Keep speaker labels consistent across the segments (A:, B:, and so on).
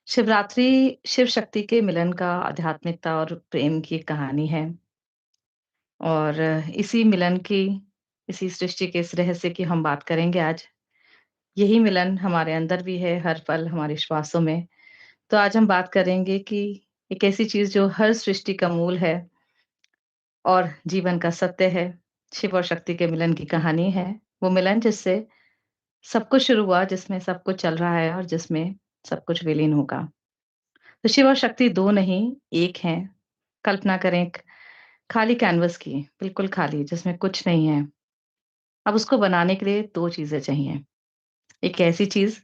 A: शिवरात्रि शिव शक्ति के मिलन का आध्यात्मिकता और प्रेम की एक कहानी है और इसी मिलन की इसी सृष्टि के इस रहस्य की हम बात करेंगे आज। यही मिलन हमारे अंदर भी है, हर पल हमारे श्वासों में। तो आज हम बात करेंगे कि एक ऐसी चीज़ जो हर सृष्टि का मूल है और जीवन का सत्य है, शिव और शक्ति के मिलन की कहानी है। वो मिलन जिससे सब कुछ शुरू हुआ, जिसमें सब कुछ चल रहा है और जिसमें सब कुछ विलीन होगा। तो शिव और शक्ति 2 नहीं, 1 हैं। कल्पना करें एक खाली कैनवस की, बिल्कुल खाली जिसमें कुछ नहीं है। अब उसको बनाने के लिए 2 चीज़ें चाहिए। एक ऐसी चीज़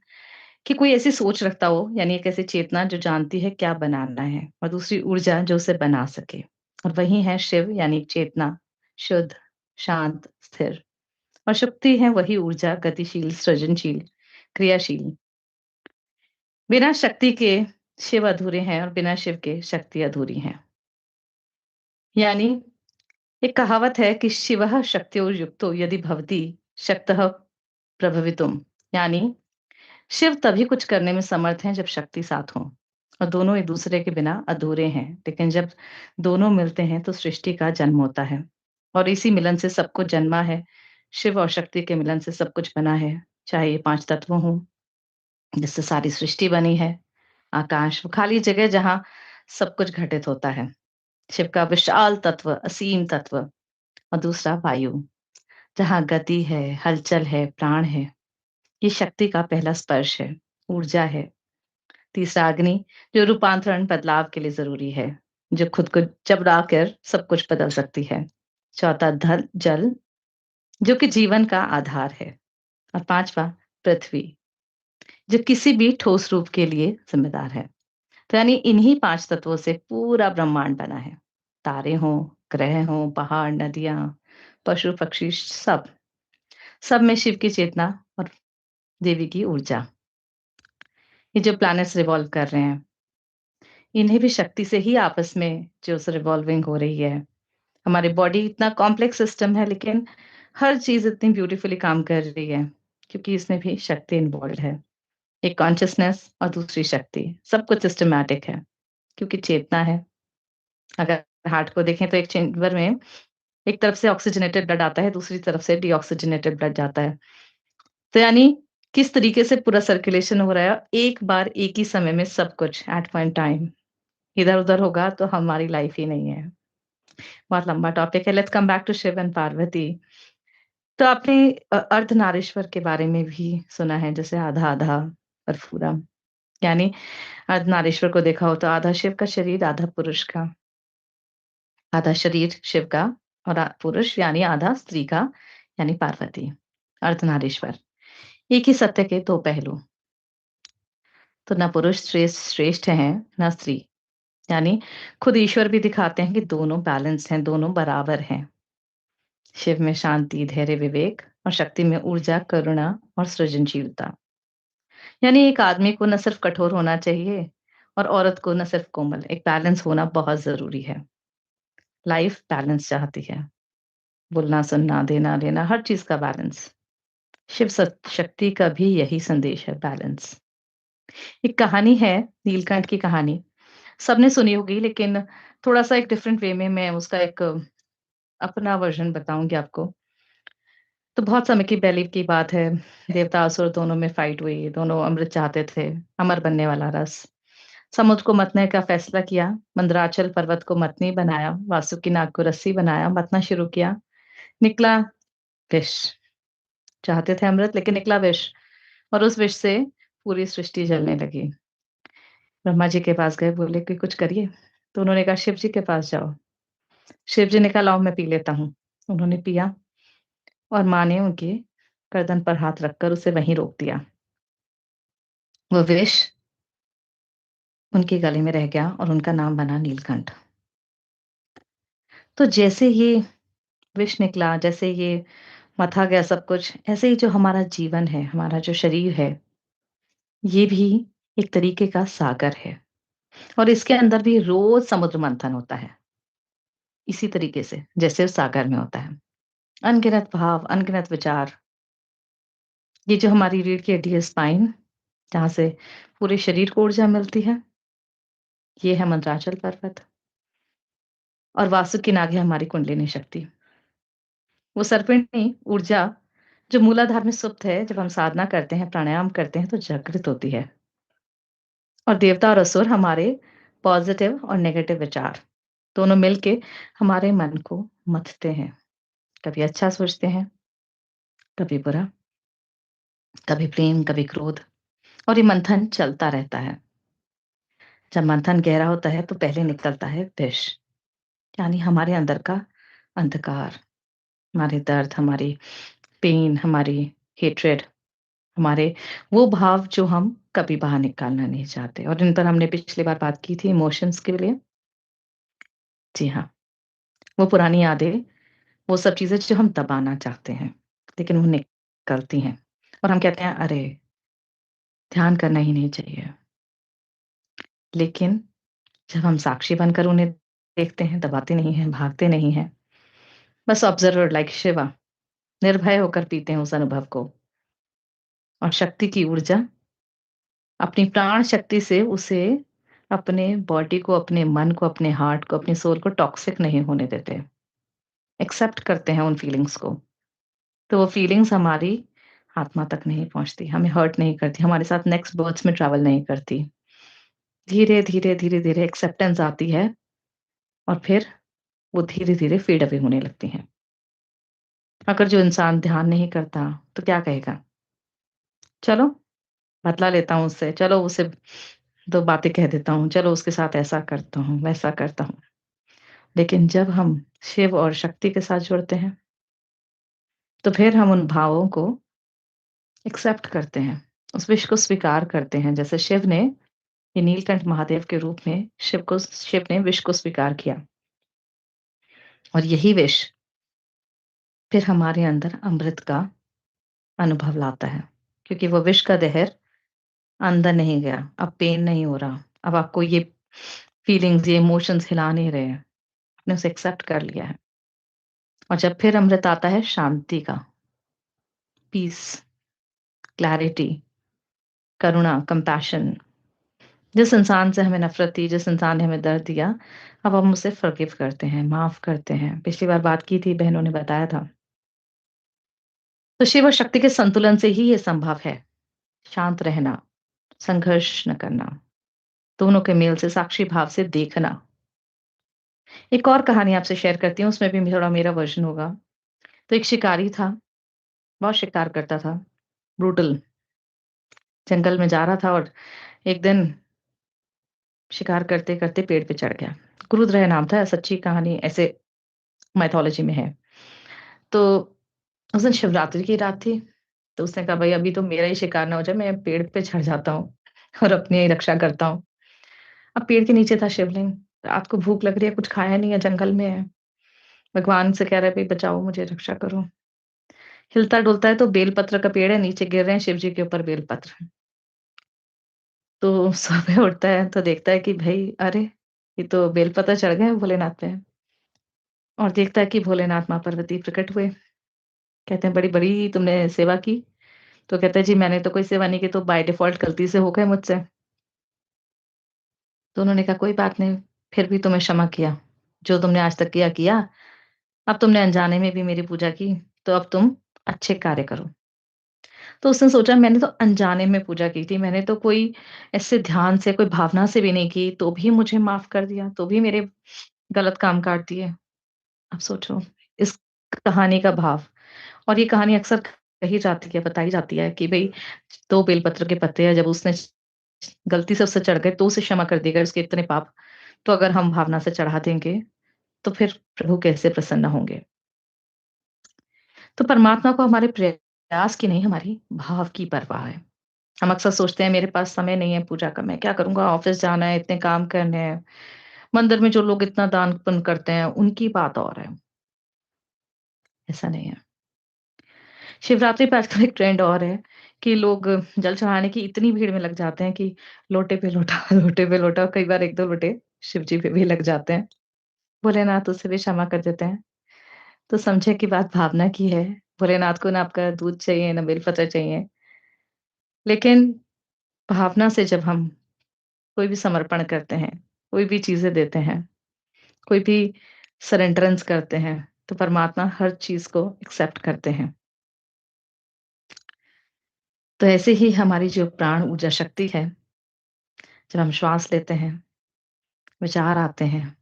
A: कि कोई ऐसी सोच रखता हो, यानी एक ऐसी चेतना जो जानती है क्या बनाना है, और दूसरी ऊर्जा जो उसे बना सके। और वही है शिव, यानी चेतना, शुद्ध, शांत, स्थिर। और शक्ति है वही ऊर्जा, गतिशील, सृजनशील, क्रियाशील। बिना शक्ति के शिव अधूरे हैं और बिना शिव के शक्ति अधूरी है। यानी एक कहावत है कि शिवः शक्त्योर्युक्तो यदि भवति शक्तः प्रभवितुम्। यानी शिव तभी कुछ करने में समर्थ हैं जब शक्ति साथ हो, और दोनों एक दूसरे के बिना अधूरे हैं। लेकिन जब दोनों मिलते हैं तो सृष्टि का जन्म होता है, और इसी मिलन से सब कुछ जन्मा है। शिव और शक्ति के मिलन से सब कुछ बना है। चाहे ये 5 तत्व हों जिससे सारी सृष्टि बनी है, आकाश वो खाली जगह जहाँ सब कुछ घटित होता है, शिव का विशाल तत्व, असीम तत्व, और दूसरा वायु, जहाँ गति है, हलचल है, प्राण है। ये शक्ति का पहला स्पर्श है, ऊर्जा है। तीसरा अग्नि, जो रूपांतरण बदलाव के लिए ज़रूरी है, जो खुद को जबड़ा कर सब कुछ बदल सकती है। चौथा धल जल, जो कि जीवन का आधार है। और पाँचवाँ पृथ्वी, जो किसी भी ठोस रूप के लिए ज़िम्मेदार है। तो यानी इन्हीं 5 तत्वों से पूरा ब्रह्मांड बना है। तारे हों, ग्रह हों, पहाड़, नदियाँ, पशु-पक्षी, सब में शिव की चेतना और देवी की ऊर्जा। ये जो प्लैनेट्स रिवॉल्व कर रहे हैं, इन्हें भी शक्ति से ही आपस में जो रिवॉल्विंग हो रही है। हमारी बॉडी इतना कॉम्प्लेक्स सिस्टम है, लेकिन हर चीज़ इतनी ब्यूटीफुली काम कर रही है, क्योंकि इसमें भी शक्ति इन्वॉल्व्ड है। एक कॉन्शसनेस और दूसरी शक्ति, सब कुछ सिस्टमैटिक है, क्योंकि चेतना है। अगर हार्ट को देखें तो एक चेंबर में एक तरफ से ऑक्सीजनेटेड ब्लड आता है, दूसरी तरफ से डीऑक्सीजनेटेड ब्लड जाता है। तो यानी किस तरीके से पूरा सर्कुलेशन हो रहा है, एक बार एक ही समय में सब कुछ एट वन टाइम इधर-उधर होगा तो हमारी लाइफ ही नहीं है। बहुत लंबा टॉपिक है, let's come back to Shiva and Parvati. तो आपने अर्धनारीश्वर के बारे में भी सुना है, जैसे आधा-आधा और पूरा। यानी अर्धनारीश्वर को देखा हो तो आधा शिव का शरीर, आधा पुरुष का। आधा शरीर शिव का और पुरुष, यानी आधा स्त्री का, यानी पार्वती। अर्धनारीश्वर, एक ही सत्य के 2 पहलू। तो ना पुरुष श्रेष्ठ हैं, ना स्त्री। यानी खुद ईश्वर भी दिखाते हैं कि दोनों बैलेंस हैं, दोनों बराबर हैं। शिव में शांति, धैर्य, विवेक, और शक्ति में ऊर्जा, करुणा और सृजनशीलता। यानी एक आदमी को न सिर्फ कठोर होना चाहिए और औरत को न सिर्फ कोमल। एक बैलेंस होना बहुत ज़रूरी है। लाइफ बैलेंस चाहती है। बोलना, सुनना, देना, लेना, हर चीज़ का बैलेंस। शिव शक्ति का भी यही संदेश है, बैलेंस। एक कहानी है, नीलकंठ की कहानी। सबने सुनी होगी, लेकिन थोड़ा-सा एक डिफरेंट वे में मैं उसका एक अपना वर्ज़न बताऊँगी आपको। तो बहुत समय की पहले की बात है, देवता-असुर दोनों में फाइट हुई, दोनों अमृत चाहते थे, अमर बनने वाला रस। समुद्र को मतने का फैसला किया, मंदराचल पर्वत को मतनी बनाया, वासुकी नाग को रस्सी बनाया, मतना शुरू किया, निकला विष। चाहते थे अमृत, लेकिन निकला विष, और उस विष से पूरी सृष्टि जलने लगी। ब्रह्मा जी के पास गए, बोले कि कुछ करिए। तो उन्होंने कहा शिव जी के पास जाओ। शिव जी ने कहा लाओ मैं पी लेता हूँ। उन्होंने पिया, और माँ ने उनके गर्दन पर हाथ रखकर उसे वहीं रोक दिया। वो विष उनके गले में रह गया और उनका नाम बना नीलकंठ। तो जैसे ये विष निकला, जैसे ये मथा गया सब कुछ, ऐसे ही जो हमारा जीवन है, हमारा जो शरीर है, ये भी एक तरीके का सागर है, और इसके अंदर भी रोज़ समुद्र मंथन होता है, इसी तरीके से जैसे उस सागर में होता है। अनगिनत भाव, अनगिनत विचार, ये जो हमारी रीढ़ की हड्डी है, स्पाइन, जहाँ से पूरे शरीर को ऊर्जा मिलती है। ये है मंत्राचल पर्वत और वासुकि नाग है हमारी कुंडलिनी शक्ति। वो सर्पिणी ऊर्जा जो मूलाधार में सुप्त है, जब हम साधना करते हैं, प्राणायाम करते हैं तो जागृत होती है। और देवता और असुर हमारे पॉजिटिव और नेगेटिव विचार दोनों मिलके हमारे मन को मथते हैं। कभी अच्छा सोचते हैं, कभी बुरा, कभी प्रेम, कभी क्रोध और ये मंथन चलता रहता है। जब मंथन गहरा होता है तो पहले निकलता है विष, यानी हमारे अंदर का अंधकार, हमारे दर्द, हमारी पेन, हमारी हेट्रेड, हमारे वो भाव जो हम कभी बाहर निकालना नहीं चाहते और इन पर हमने पिछली बार बात की थी इमोशंस के लिए। जी हाँ, वो पुरानी यादें, वो सब चीज़ें जो हम दबाना चाहते हैं, लेकिन वो निकलती हैं और हम कहते हैं, "अरे! ध्यान करना ही नहीं चाहिए।" लेकिन जब हम साक्षी बनकर उन्हें देखते हैं, दबाते नहीं हैं, भागते नहीं हैं, बस ऑब्जर्वर लाइक शिवा निर्भय होकर पीते हैं उस अनुभव को और शक्ति की ऊर्जा अपनी प्राण शक्ति से उसे अपने बॉडी को, अपने मन को, अपने हार्ट को, अपनी सोल को टॉक्सिक नहीं होने देते। एक्सेप्ट करते हैं उन फीलिंग्स को। तो वो फीलिंग्स हमारी आत्मा तक नहीं पहुँचती, हमें हर्ट नहीं करती, हमारे साथ नेक्स्ट बर्थ्स में ट्रैवल नहीं करती। धीरे-धीरे, धीरे-धीरे एक्सेप्टेंस आती है और फिर वो धीरे-धीरे फेड अवे होने लगती हैं। अगर जो इंसान ध्यान नहीं करता, तो क्या कहेगा? चलो बदला लेता हूँ उससे, चलो उसे 2 बातें कह देता हूँ, चलो उसके साथ ऐसा करता हूँ, वैसा करता हूँ। लेकिन जब हम शिव और शक्ति के साथ जुड़ते हैं, तो फिर हम उन भावों को एक्सेप्ट करते हैं, उस विश को स्वीकार करते हैं। जैसे शिव ने ये नीलकंठ महादेव के रूप में शिव ने विष को स्वीकार किया और यही विष फिर हमारे अंदर अमृत का अनुभव लाता है, क्योंकि वो विष का ज़हर अंदर नहीं गया, अब पेन नहीं हो रहा, अब आपको ये फीलिंग्स, ये इमोशंस हिला नहीं रहे हैं, आपने उसे एक्सेप्ट कर लिया है। और जब फिर अमृत आता है शांति का, पीस, क्लैरिटी, करुणा, कंपैशन, जिस इंसान से हमें नफ़रत थी, जिस इंसान ने हमें दर्द दिया, अब हम उसे फ़ॉरगिव करते हैं, माफ़ करते हैं। पिछली बार बात की थी, बहनों ने बताया था। तो शिव और शक्ति के संतुलन से ही ये संभव है। शांत रहना, संघर्ष न करना, दोनों के मेल से, साक्षी भाव से देखना। एक और कहानी आपसे शेयर करती हूँ, उसमें भी थोड़ा मेरा वर्ज़न होगा। तो एक शिकारी था, बहुत शिकार करता था, ब्रूटल, जंगल में जा रहा था और एक दिन शिकार करते-करते पेड़ पे चढ़ गया। क्रुद्र नाम था, सच्ची कहानी ऐसे माइथोलॉजी में है। तो उस दिन शिवरात्रि की रात थी, तो उसने कहा भई अभी तो मेरा ही शिकार ना हो जाए, मैं पेड़ पे चढ़ जाता हूँ और अपनी ही रक्षा करता हूँ। अब पेड़ के नीचे था शिवलिंग, रात को भूख लग रही है, कुछ खाया नहीं है, जंगल में है। भगवान से कह रहा है भई बचाओ मुझे, रक्षा करो। हिलता-डुलता है तो बेलपत्र का पेड़ है, नीचे गिर रहे हैं शिव जी के ऊपर बेलपत्र। तो सुबह उठता है तो देखता है कि भई अरे! ये तो बेलपत्र चढ़ गए हैं भोलेनाथ पे और देखता है कि भोलेनाथ माँ पार्वती प्रकट हुए। कहते हैं बड़ी बड़ी तुमने सेवा की। तो कहता है जी मैंने तो कोई सेवा नहीं की, तो बाय डिफ़ॉल्ट गलती से हो गए मुझसे। तो उन्होंने कहा कोई बात नहीं, फिर भी तुम्हें क्षमा किया। जो तुमने आज तक किया, किया। अब तुमने अनजाने में भी मेरी पूजा की, तो अब तुम अच्छे कार्य करो। तो उसने सोचा मैंने तो अनजाने में पूजा की थी, मैंने तो कोई ऐसे ध्यान से, कोई भावना से भी नहीं की, तो भी मुझे माफ़ कर दिया, तो भी मेरे गलत काम काट दिए। अब सोचो इस कहानी का भाव और ये कहानी अक्सर कही जाती है, बताई जाती है कि भई 2 बेलपत्र के पत्ते हैं, जब उसने गलती से उससे चढ़ गए तो उसे क्षमा कर दिए गए उसके इतने पाप। तो अगर हम भावना से चढ़ा देंगे, तो फिर प्रभु कैसे प्रसन्न होंगे? तो परमात्मा को हमारे प्रयास की नहीं, हमारी भाव की परवाह है। हम अक्सर सोचते हैं मेरे पास समय नहीं है पूजा का, मैं क्या करूँगा? ऑफ़िस जाना है, इतने काम करने हैं। मंदिर में जो लोग इतना दान पुण्य करते हैं, उनकी बात और है, ऐसा नहीं है। शिवरात्रि पे आजकल एक ट्रेंड और है कि लोग जल चढ़ाने की इतनी भीड़ में लग जाते हैं कि लोटे पे लोटा, लोटे पे लोटा, कई बार 1-2 लोटे शिव जी पे भी लग जाते हैं। भोलेनाथ उसे भी क्षमा कर देते हैं। तो समझे कि बात भावना की है। भोलेनाथ को ना आपका दूध चाहिए, ना बेलपत्र चाहिए। लेकिन भावना से जब हम कोई भी समर्पण करते हैं, कोई भी चीज़ें देते हैं, कोई भी सरेंडरेंस करते हैं, तो परमात्मा हर चीज़ को एक्सेप्ट करते हैं। तो ऐसे ही हमारी जो प्राण ऊर्जा शक्ति है, जब हम श्वास लेते हैं, विचार आते हैं,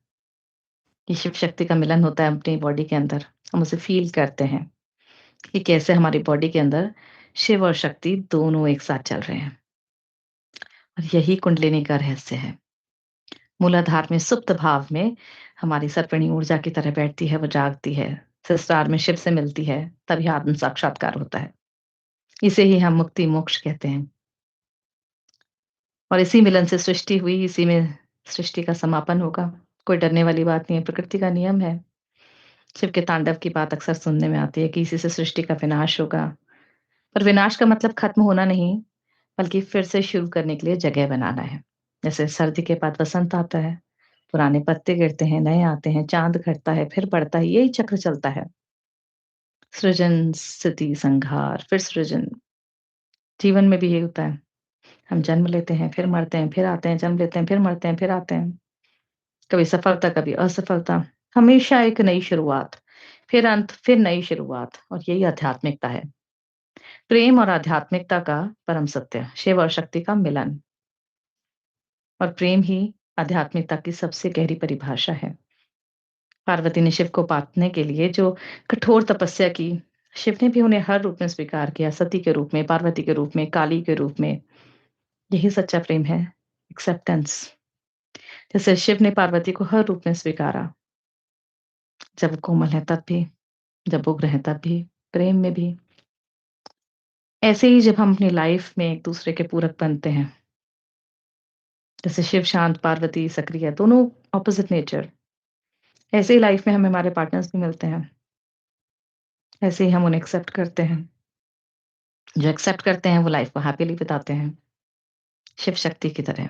A: ये शिव शक्ति का मिलन होता है अपनी बॉडी के अंदर। हम उसे फ़ील करते हैं कि कैसे हमारी बॉडी के अंदर शिव और शक्ति दोनों एक साथ चल रहे हैं और यही कुंडलिनी का रहस्य है। मूलाधार में सुप्त भाव में हमारी सर्पिणी ऊर्जा की तरह बैठती है, वो जागती है। सहस्त्रार में शिव से मिलती है, तभी आत्म साक्षात्कार होता है। इसे ही हम मुक्ति मोक्ष कहते हैं और इसी मिलन से सृष्टि हुई, इसी में सृष्टि का समापन होगा। कोई डरने वाली बात नहीं है, प्रकृति का नियम है। शिव के तांडव की बात अक्सर सुनने में आती है कि इसी से सृष्टि का विनाश होगा। पर विनाश का मतलब खत्म होना नहीं, बल्कि फिर से शुरू करने के लिए जगह बनाना है। जैसे सर्दी के बाद वसंत आता है, पुराने पत्ते गिरते हैं, नए आते हैं, चाँद घटता है, फिर बढ़ता है, यही चक्र चलता है। सृजन, स्थिति, संहार, फिर सृजन। जीवन में भी यही होता है। हम जन्म लेते हैं, फिर मरते हैं, फिर आते हैं, जन्म लेते हैं, फिर मरते हैं, फिर आते हैं। कभी सफलता, कभी असफलता, हमेशा एक नई शुरुआत, फिर अंत, फिर नई शुरुआत और यही आध्यात्मिकता है। प्रेम और आध्यात्मिकता का परम सत्य, शिव और शक्ति का मिलन और प्रेम ही आध्यात्मिकता की सबसे गहरी परिभाषा है। पार्वती ने शिव को पाने के लिए जो कठोर तपस्या की, शिव ने भी उन्हें हर रूप में स्वीकार किया, सती के रूप में, पार्वती के रूप में, काली के रूप में। यही सच्चा प्रेम है, एक्सेप्टेंस। जैसे शिव ने पार्वती को हर रूप में स्वीकारा, जब वो कोमल है तब भी, जब उग्र है तब भी, प्रेम में भी। ऐसे ही जब हम अपनी लाइफ में एक दूसरे के पूरक बनते हैं, जैसे शिव शांत, पार्वती सक्रिय, दोनों ऑपोजिट नेचर, ऐसे ही लाइफ में हमें हमारे पार्टनर्स भी मिलते हैं। ऐसे ही हम उन्हें एक्सेप्ट करते हैं। जो एक्सेप्ट करते हैं वो लाइफ को हैपीली बिताते हैं, शिव शक्ति की तरह,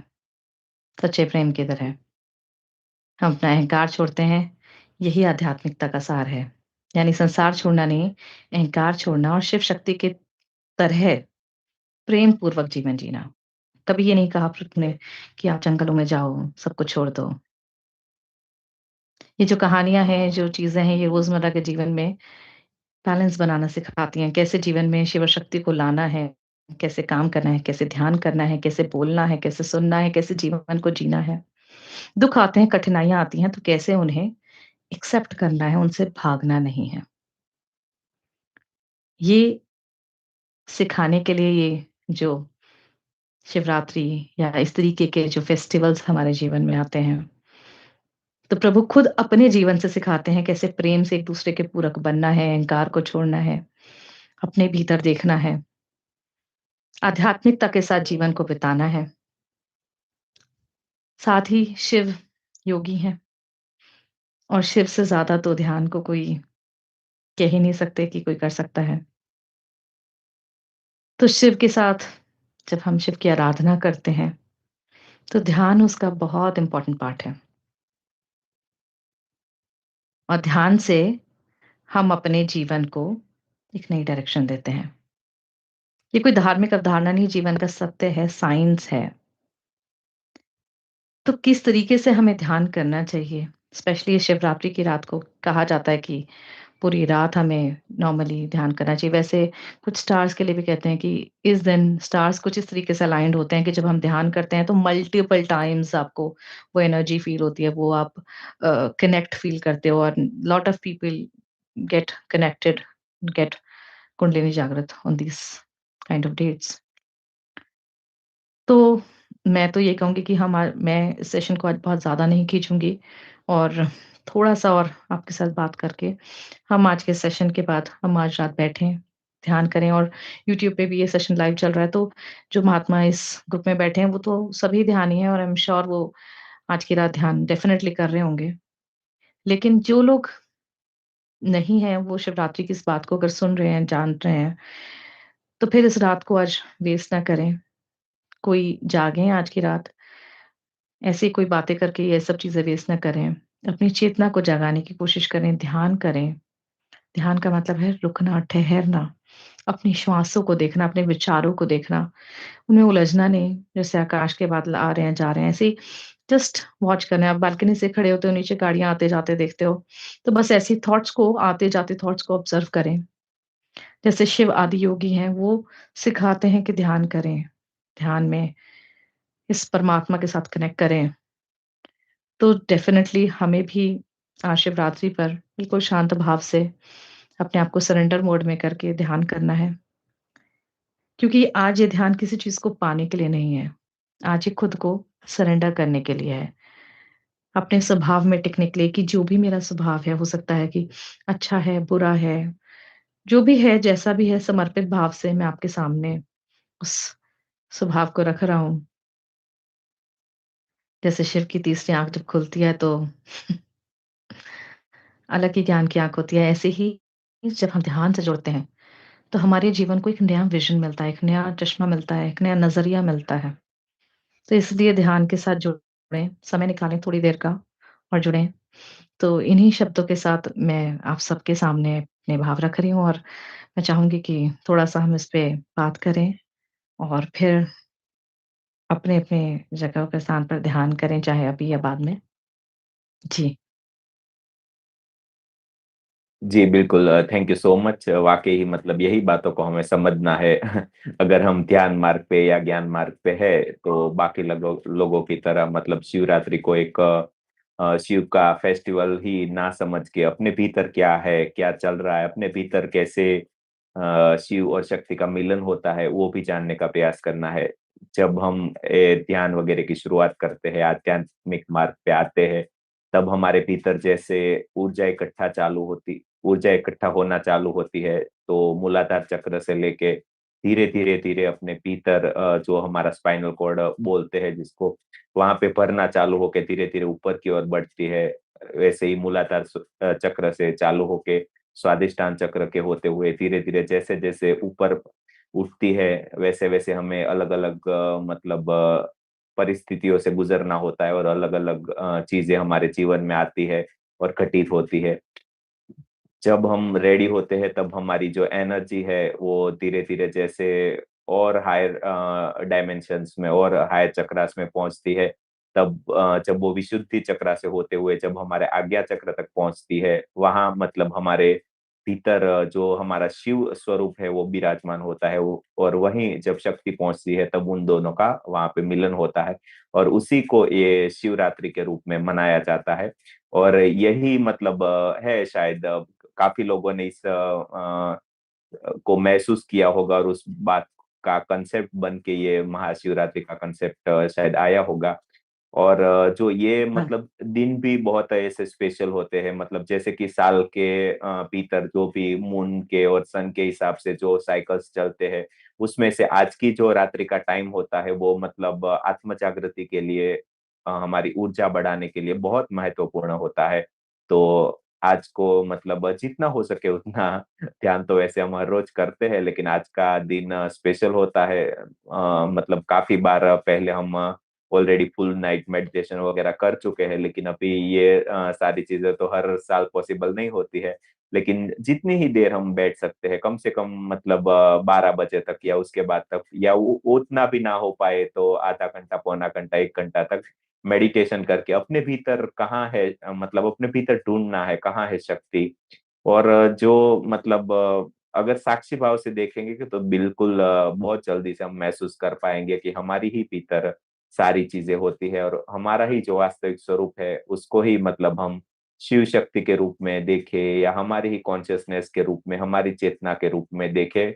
A: सच्चे प्रेम की तरह। हम अपना अहंकार छोड़ते हैं, यही आध्यात्मिकता का सार है। यानी संसार छोड़ना नहीं, अहंकार छोड़ना और शिव शक्ति की तरह प्रेम पूर्वक जीवन जीना। कभी ये नहीं कहा प्रभु ने कि आप जंगलों में जाओ, सब कुछ छोड़ दो। ये जो कहानियाँ हैं, जो चीज़ें हैं, ये रोज़मर्रा के जीवन में बैलेंस बनाना सिखाती हैं। कैसे जीवन में शिव शक्ति को लाना है, कैसे काम करना है, कैसे ध्यान करना है, कैसे बोलना है, कैसे सुनना है, कैसे जीवन को जीना है। दुःख आते हैं, कठिनाइयाँ आती हैं, तो कैसे उन्हें एक्सेप्ट करना है, उनसे भागना नहीं है। ये सिखाने के लिए ये जो शिवरात्रि या इस तरीके के जो फेस्टिवल्स हमारे जीवन में आते हैं, तो प्रभु खुद अपने जीवन से सिखाते हैं कैसे प्रेम से एक दूसरे के पूरक बनना है, अहंकार को छोड़ना है, अपने भीतर देखना है, आध्यात्मिकता के साथ जीवन को बिताना है। साथ ही शिव योगी हैं और शिव से ज़्यादा तो ध्यान को कोई कह ही नहीं सकते कि कोई कर सकता है। तो शिव के साथ जब हम शिव की आराधना करते हैं, तो ध्यान उसका बहुत इम्पोर्टेंट पार्ट है और ध्यान से हम अपने जीवन को एक नई डायरेक्शन देते हैं। ये कोई धार्मिक अवधारणा नहीं, जीवन का सत्य है, साइंस है। तो किस तरीके से हमें ध्यान करना चाहिए? स्पेशली शिवरात्रि की रात को कहा जाता है कि पूरी रात हमें नॉर्मली ध्यान करना चाहिए। वैसे कुछ स्टार्स के लिए भी कहते हैं कि इस दिन स्टार्स कुछ इस तरीके से अलाइन्ड होते हैं कि जब हम ध्यान करते हैं तो मल्टीपल टाइम्स आपको वो एनर्जी फ़ील होती है, वो आप कनेक्ट फ़ील करते हो और lot of people get connected, get kundalini जागृत on these kind of dates. तो मैं तो ये कहूँगी कि मैं इस सेशन को आज बहुत ज़्यादा नहीं खींचूँगी और थोड़ा-सा और आपके साथ बात करके हम आज के सेशन के बाद हम आज रात बैठें, ध्यान करें और यूट्यूब पे भी ये सेशन लाइव चल रहा है, तो जो महात्मा इस ग्रुप में बैठे हैं, वो तो सभी ध्यानी हैं और आई एम श्योर वो आज की रात ध्यान डेफ़िनिटली कर रहे होंगे। लेकिन जो लोग नहीं हैं, वो शिवरात्रि की इस बात को अगर सुन रहे हैं, जान रहे हैं, तो फिर इस रात को आज वेस्ट ना करें। कोई जागें आज की रात, ऐसी कोई बातें करके ये सब चीज़ें वेस्ट ना करें। अपनी चेतना को जगाने की कोशिश करें, ध्यान करें। ध्यान का मतलब है रुकना, ठहरना। अपनी श्वासों को देखना, अपने विचारों को देखना, उनमें उलझना नहीं, जैसे आकाश के बादल आ रहे हैं, जा रहे हैं, ऐसे ही जस्ट वॉच करना है। आप बालकनी से खड़े होते हो, नीचे गाड़ियाँ आते-जाते देखते हो, तो बस ऐसे ही थॉट्स को आते-जाते थॉट्स को ऑब्ज़र्व करें। जैसे शिव आदि योगी हैं, वो सिखाते हैं कि ध्यान करें, ध्यान में इस परमात्मा के साथ कनेक्ट करें। तो डेफ़िनेटली हमें भी शिवरात्रि पर बिल्कुल शांत भाव से अपने आप को सरेंडर मोड में करके ध्यान करना है। क्योंकि आज ये ध्यान किसी चीज़ को पाने के लिए नहीं है। आज ये खुद को सरेंडर करने के लिए है। अपने स्वभाव में टिकने के लिए कि जो भी मेरा स्वभाव है, हो सकता है कि अच्छा है, बुरा है, जो भी है, जैसा भी है, समर्पित भाव से मैं आपके सामने उस स्वभाव को रख रहा हूँ। जैसे शिव की तीसरी आँख जब खुलती है तो अलग ही ज्ञान की आँख होती है। ऐसे ही जब हम ध्यान से जुड़ते हैं, तो हमारे जीवन को एक नया विज़न मिलता है, एक नया चश्मा मिलता है, एक नया नज़रिया मिलता है। तो इसलिए ध्यान के साथ जुड़ें, समय निकालें थोड़ी देर का और जुड़ें। तो इन्हीं शब्दों के साथ मैं आप सबके सामने अपने भाव रख रही हूँ और मैं चाहूँगी कि थोड़ा-सा हम इस पे बात करें और फिर अपने-अपने जगह पे स्थान पर ध्यान करें, चाहे अभी या बाद में। जी।
B: जी, बिल्कुल थैंक यू सो मच वाक़ई ही मतलब यही बातों को हमें समझना है। अगर हम ध्यान मार्ग पे या ज्ञान मार्ग पे है, तो बाकी लोगों लोगों की तरह मतलब शिवरात्रि को एक शिव का फेस्टिवल ही ना समझ के अपने भीतर क्या है, क्या चल रहा है, अपने भीतर कैसे शिव और शक्ति का मिलन होता है, वो भी जानने का प्रयास करना है। जब हम ध्यान वगैरह की शुरुआत करते हैं, आध्यात्मिक मार्ग पे आते हैं, तब हमारे भीतर जैसे ऊर्जा इकट्ठा होना चालू होती है, तो मूलाधार चक्र से लेके धीरे-धीरे अपने भीतर जो हमारा स्पाइनल कॉर्ड बोलते हैं जिसको, वहाँ पे भरना चालू होके धीरे-धीरे ऊपर की ओर बढ़ती है। वैसे ही मूलाधार चक्र से चालू होके स्वादिष्टान चक्र के होते हुए धीरे-धीरे जैसे-जैसे ऊपर उठती है, वैसे-वैसे हमें अलग-अलग मतलब परिस्थितियों से गुज़रना होता है और अलग-अलग चीज़ें हमारे जीवन में आती है और घटित होती है। जब हम रेडी होते हैं तब हमारी जो एनर्जी है वो धीरे-धीरे जैसे और हायर डायमेंशंस में और हायर चक्रास में पहुँचती है, तब जब वो विशुद्धि चक्रा से होते हुए जब हमारे आज्ञा चक्र तक पहुँचती है, वहाँ मतलब हमारे भीतर जो हमारा शिव स्वरूप है वो विराजमान होता है वो और वहीं जब शक्ति पहुँचती है तब उन दोनों का वहाँ पे मिलन होता है और उसी को ये शिवरात्रि के रूप में मनाया जाता है। और यही मतलब है शायद काफ़ी लोगों ने को महसूस किया होगा और उस बात का कांसेप्ट बन के ये महाशिवरात्रि का कांसेप्ट शायद आया होगा। और जो ये
A: हाँ।
B: मतलब दिन भी बहुत ऐसे स्पेशल होते हैं मतलब जैसे कि साल के भीतर जो भी मून के और सन के हिसाब से जो साइकिल्स चलते हैं, उसमें से आज की जो रात्रि का टाइम होता है वो मतलब आत्म जागृति के लिए हमारी ऊर्जा बढ़ाने के लिए बहुत महत्वपूर्ण होता है। तो आज को मतलब जितना हो सके उतना ध्यान तो वैसे हम हर रोज करते हैं, लेकिन आज का दिन स्पेशल होता है। मतलब काफ़ी बार पहले हम ऑलरेडी फुल नाइट मेडिटेशन वगैरह कर चुके हैं, लेकिन अभी ये सारी चीज़ें तो हर साल पॉसिबल नहीं होती है। लेकिन जितनी ही देर हम बैठ सकते हैं, कम से कम मतलब 12 बजे तक या उसके बाद तक या उ उतना भी ना हो पाए तो आधा घंटा, पौना घंटा, 1 घंटा तक मेडिटेशन करके अपने भीतर कहाँ है मतलब अपने भीतर ढूँढना है, कहाँ है शक्ति और जो मतलब अगर साक्षी भाव से देखेंगे कि तो बिल्कुल बहुत जल्दी से हम महसूस कर पाएँगे कि हमारी ही भीतर सारी चीज़ें होती है और हमारा ही जो वास्तविक स्वरूप है, उसको ही मतलब हम शिव शक्ति के रूप में देखें या हमारी ही कॉन्शसनेस के रूप में, हमारी चेतना के रूप में देखें।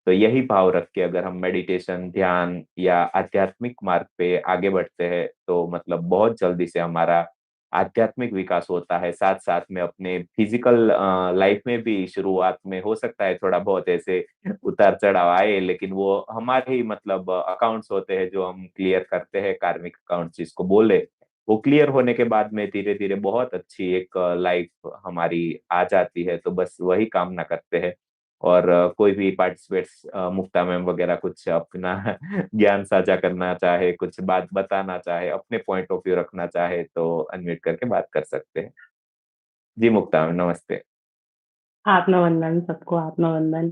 B: तो यही भाव रख के अगर हम मेडिटेशन, ध्यान या आध्यात्मिक मार्ग पे आगे बढ़ते हैं, तो मतलब बहुत जल्दी से हमारा आध्यात्मिक विकास होता है, साथ-साथ में अपने फिज़िकल लाइफ़ में भी शुरुआत में हो सकता है थोड़ा बहुत ऐसे उतार-चढ़ाव आए, लेकिन वो हमारे ही मतलब अकाउंट्स होते हैं जो हम क्लियर करते हैं, कार्मिक अकाउंट्स जिसको बोले। वो क्लियर होने के बाद में धीरे-धीरे बहुत अच्छी एक लाइफ़ हमारी आ जाती है, तो बस वही कामना करते हैं। और कोई भी पार्टिसिपेट्स मुक्ता मैम वगैरह कुछ अपना ज्ञान साझा करना चाहे, कुछ बात बताना चाहे, अपने पॉइंट ऑफ व्यू रखना चाहे, तो अनम्यूट करके बात कर सकते हैं। जी, मुक्ता मैम नमस्ते।
C: आत्मवंदन सबको आत्मवंदन।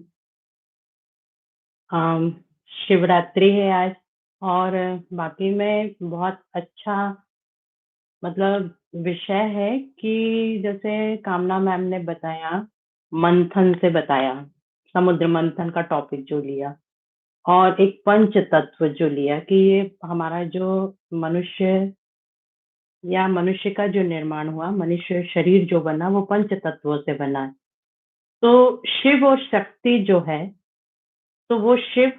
C: अम, शिवरात्रि है आज और बाकी में बहुत अच्छा मतलब विषय है कि जैसे कामना मैम ने बताया, मंथन से बताया, समुद्र मंथन का टॉपिक जो लिया और एक पंच तत्व जो लिया कि ये हमारा जो मनुष्य या मनुष्य का जो निर्माण हुआ, मनुष्य शरीर जो बना वो पंच तत्वों से बना है। तो शिव और शक्ति जो है, तो वो शिव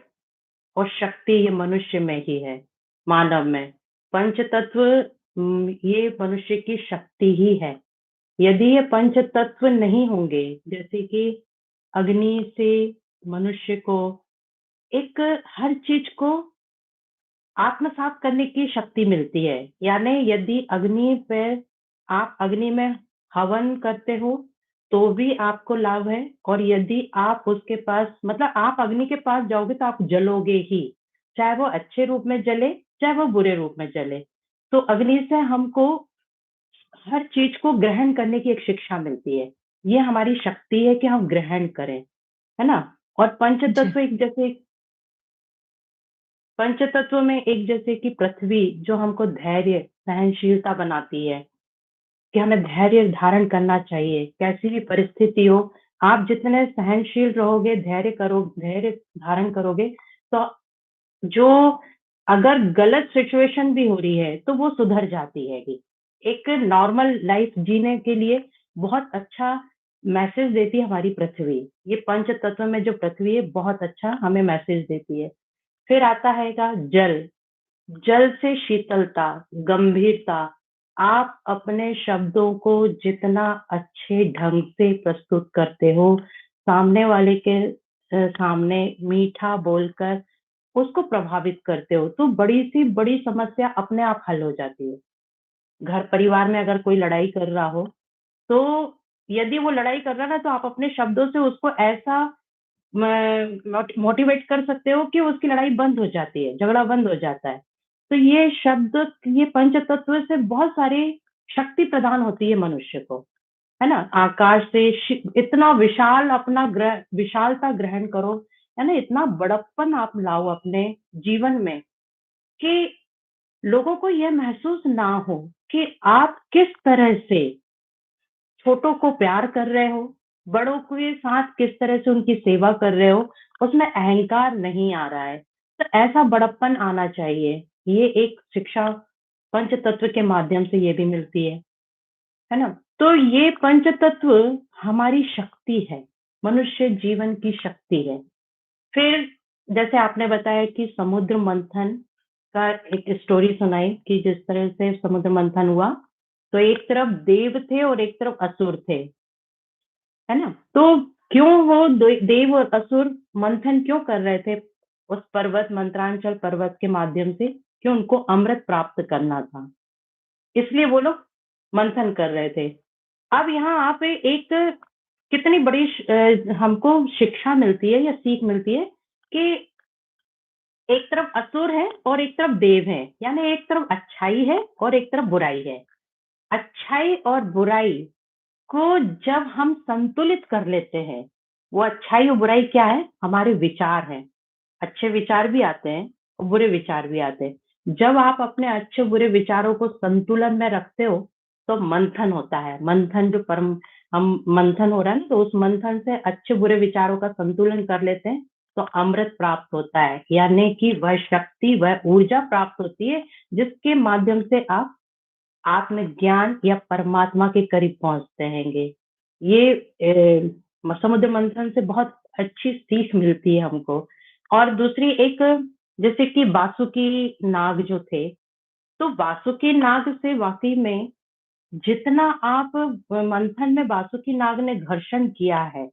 C: और शक्ति ये मनुष्य में ही है, मानव में। पंच तत्व ये मनुष्य की शक्ति ही है। यदि ये पंच तत्व नहीं होंगे, जैसे कि अग्नि से मनुष्य को एक हर चीज को आत्मसात करने की शक्ति मिलती है। यानी यदि अग्नि पे आप अग्नि में हवन करते हो तो भी आपको लाभ है, और यदि आप उसके पास मतलब आप अग्नि के पास जाओगे तो आप जलोगे ही, चाहे वो अच्छे रूप में जले चाहे वो बुरे रूप में जले। तो अग्नि से हमको हर चीज को ग्रहण करने की एक शिक्षा मिलती है। ये हमारी शक्ति है कि हम ग्रहण करें, है ना। और
A: जी,
C: पंचतत्व एक जैसे पंचतत्व में एक जैसे कि पृथ्वी जो हमको धैर्य सहनशीलता बनाती है कि हमें धैर्य धारण करना चाहिए कैसी भी परिस्थिति हो। आप जितने सहनशील रहोगे, धैर्य धारण करोगे, तो जो अगर गलत सिचुएशन भी हो रही है तो वो सुधर जाती है। एक नॉर्मल लाइफ जीने के लिए बहुत अच्छा मैसेज देती है हमारी पृथ्वी। ये पंच तत्व में जो पृथ्वी है बहुत अच्छा हमें मैसेज देती है। फिर आता है जल। जल से शीतलता, गंभीरता। आप अपने शब्दों को जितना अच्छे ढंग से प्रस्तुत करते हो, सामने वाले के सामने मीठा बोलकर उसको प्रभावित करते हो, तो बड़ी सी बड़ी समस्या अपने आप हल हो जाती है। घर परिवार में अगर कोई लड़ाई कर रहा हो, तो यदि वो लड़ाई कर रहा है ना, तो आप अपने शब्दों से उसको ऐसा मोटिवेट कर सकते हो कि उसकी लड़ाई बंद हो जाती है, झगड़ा बंद हो जाता है। तो ये शब्द, ये पंच तत्व से बहुत सारी शक्ति प्रदान होती है मनुष्य को, है ना। आकाश से इतना विशाल अपना ग्रह विशालता ग्रहण करो, है ना। इतना बड़प्पन आप लाओ अपने जीवन में कि लोगों को यह महसूस ना हो कि आप किस तरह से छोटों को प्यार कर रहे हो, बड़ों के साथ किस तरह से उनकी सेवा कर रहे हो, उसमें अहंकार नहीं आ रहा है। तो ऐसा बड़प्पन आना चाहिए। ये एक शिक्षा पंच तत्व के माध्यम से ये भी मिलती है ना। तो ये पंच तत्व हमारी शक्ति है, मनुष्य जीवन की शक्ति है। फिर जैसे आपने बताया कि समुद्र मंथन का एक स्टोरी सुनाई कि जिस तरह से समुद्र मंथन हुआ, तो एक तरफ देव थे और एक तरफ असुर थे, है ना। तो क्यों वो देव और असुर मंथन क्यों कर रहे थे उस पर्वत, मंत्रांचल पर्वत के माध्यम से, कि उनको अमृत प्राप्त करना था, इसलिए वो लोग मंथन कर रहे थे। अब यहाँ आप एक कितनी बड़ी हमको शिक्षा मिलती है या सीख मिलती है कि एक तरफ असुर है और एक तरफ देव है, यानी एक तरफ अच्छाई है और एक तरफ बुराई है। अच्छाई और बुराई को जब हम संतुलित कर लेते हैं, वो अच्छाई और बुराई क्या है, हमारे विचार हैं। अच्छे विचार भी आते हैं और बुरे विचार भी आते हैं। जब आप अपने अच्छे बुरे विचारों को संतुलन में रखते हो तो मंथन होता है। मंथन जो परम हम मंथन हो रहा है ना, तो उस मंथन से अच्छे बुरे विचारों का संतुलन कर लेते हैं तो अमृत प्राप्त होता है, यानी कि वह शक्ति, वह ऊर्जा प्राप्त होती है जिसके माध्यम से आप आत्मज्ञान या परमात्मा के करीब पहुंचते हैंगे। ये समुद्र मंथन से बहुत अच्छी सीख मिलती है हमको। और दूसरी एक, जैसे कि वासुकी नाग जो थे, तो वासुकी नाग से वाकई में जितना आप मंथन में वासुकी नाग ने घर्षण किया है,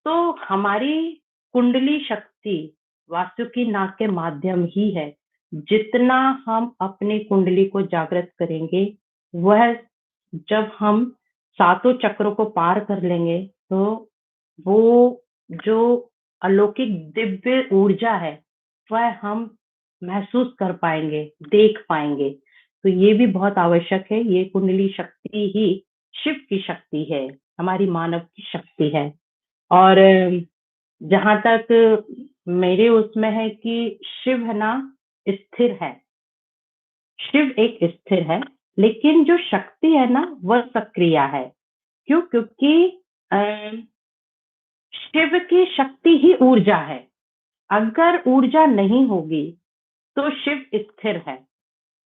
C: तो हमारी कुंडली शक्ति वासुकी नाग के माध्यम ही है। जितना हम अपनी कुंडली को जागृत करेंगे, वह जब हम सातों चक्रों को पार कर लेंगे, तो वो जो अलौकिक दिव्य ऊर्जा है वह हम महसूस कर पाएंगे, देख पाएंगे। तो ये भी बहुत आवश्यक है। ये कुंडली शक्ति ही शिव की शक्ति है, हमारी मानव की शक्ति है। और जहां तक मेरे उसमें है कि शिव है ना, स्थिर है। शिव एक स्थिर है, लेकिन जो शक्ति है ना वह सक्रिय है। क्यों? क्योंकि अ, शिव की शक्ति ही ऊर्जा है। अगर ऊर्जा नहीं होगी तो शिव स्थिर है।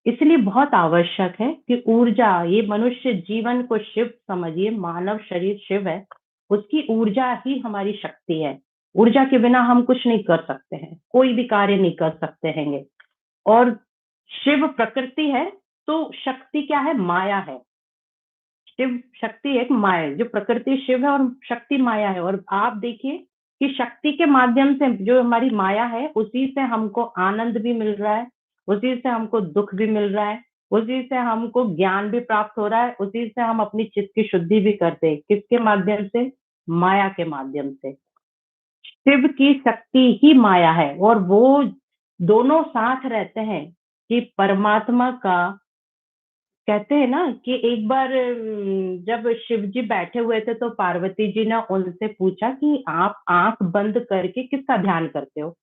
C: इसलिए बहुत आवश्यक है कि ऊर्जा, ये मनुष्य जीवन को शिव समझिए, मानव शरीर शिव है, उसकी ऊर्जा ही हमारी शक्ति है। ऊर्जा के बिना हम कुछ नहीं कर सकते हैं, कोई भी कार्य नहीं कर सकते हैं। और शिव प्रकृति है, तो शक्ति क्या है? माया है। शिव शक्ति एक माया है, जो प्रकृति शिव है और शक्ति माया है। और आप देखिए कि शक्ति के माध्यम से जो हमारी माया है, उसी से हमको आनंद भी मिल रहा है, उसी से हमको दुख भी मिल रहा है, उसी से हमको ज्ञान भी प्राप्त हो रहा है, उसी से हम अपनी चित्त की शुद्धि भी करते हैं। किसके माध्यम से? माया के माध्यम से। शिव की शक्ति ही माया है, और वो दोनों साथ रहते हैं। कि परमात्मा का, कहते हैं ना कि एक बार जब शिव जी बैठे हुए थे तो पार्वती जी ने उनसे पूछा कि आप आंख बंद करके किसका ध्यान करते हो?